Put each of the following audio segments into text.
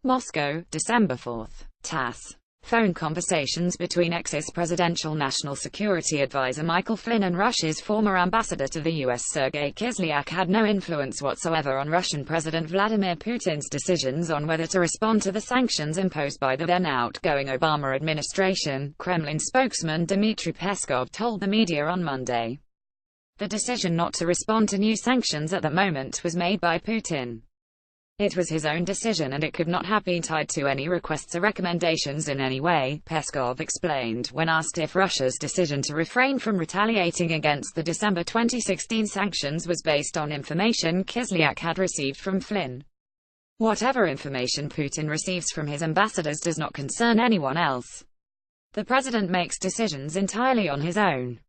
Moscow, December 4. TASS. Phone conversations between ex-presidential national security advisor Michael Flynn and Russia's former ambassador to the U.S. Sergei Kislyak had no influence whatsoever on Russian President Vladimir Putin's decisions on whether to respond to the sanctions imposed by the then-outgoing Obama administration, Kremlin spokesman Dmitry Peskov told the media on Monday. The decision not to respond to new sanctions at the moment was made by Putin. It was his own decision and it could not have been tied to any requests or recommendations in any way, Peskov explained when asked if Russia's decision to refrain from retaliating against the December 2016 sanctions was based on information Kislyak had received from Flynn. Whatever information Putin receives from his ambassadors does not concern anyone else. The president makes decisions entirely on his own.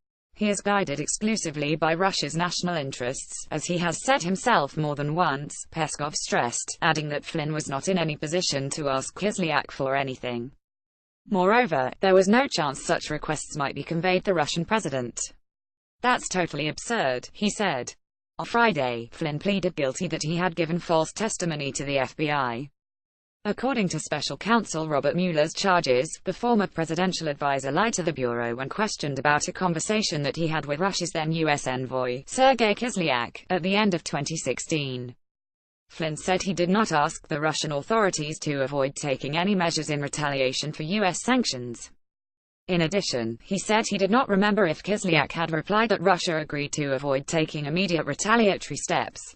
He is guided exclusively by Russia's national interests, as he has said himself more than once, Peskov stressed, adding that Flynn was not in any position to ask Kislyak for anything. Moreover, there was no chance such requests might be conveyed the Russian president. "That's totally absurd," he said. On Friday, Flynn pleaded guilty that he had given false testimony to the FBI. According to special counsel Robert Mueller's charges, the former presidential advisor lied to the Bureau when questioned about a conversation that he had with Russia's then U.S. envoy, Sergei Kislyak, at the end of 2016. Flynn said he did not ask the Russian authorities to avoid taking any measures in retaliation for U.S. sanctions. In addition, he said he did not remember if Kislyak had replied that Russia agreed to avoid taking immediate retaliatory steps.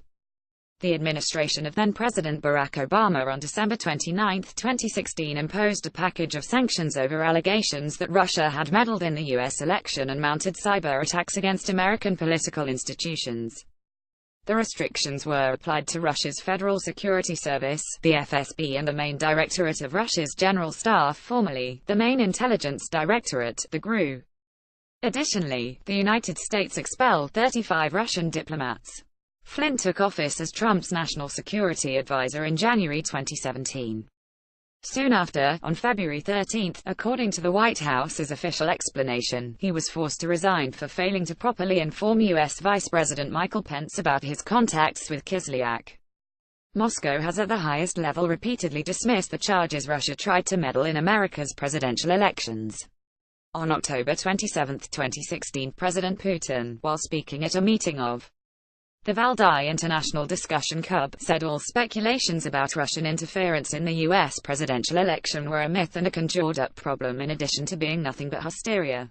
The administration of then-President Barack Obama on December 29, 2016 imposed a package of sanctions over allegations that Russia had meddled in the U.S. election and mounted cyber attacks against American political institutions. The restrictions were applied to Russia's Federal Security Service, the FSB, and the main directorate of Russia's General Staff, formerly the main intelligence directorate, the GRU. Additionally, the United States expelled 35 Russian diplomats. Flynn took office as Trump's national security advisor in January 2017. Soon after, on February 13, according to the White House's official explanation, he was forced to resign for failing to properly inform U.S. Vice President Michael Pence about his contacts with Kislyak. Moscow has at the highest level repeatedly dismissed the charges Russia tried to meddle in America's presidential elections. On October 27, 2016, President Putin, while speaking at a meeting of the Valdai International Discussion Club, said all speculations about Russian interference in the U.S. presidential election were a myth and a conjured-up problem in addition to being nothing but hysteria.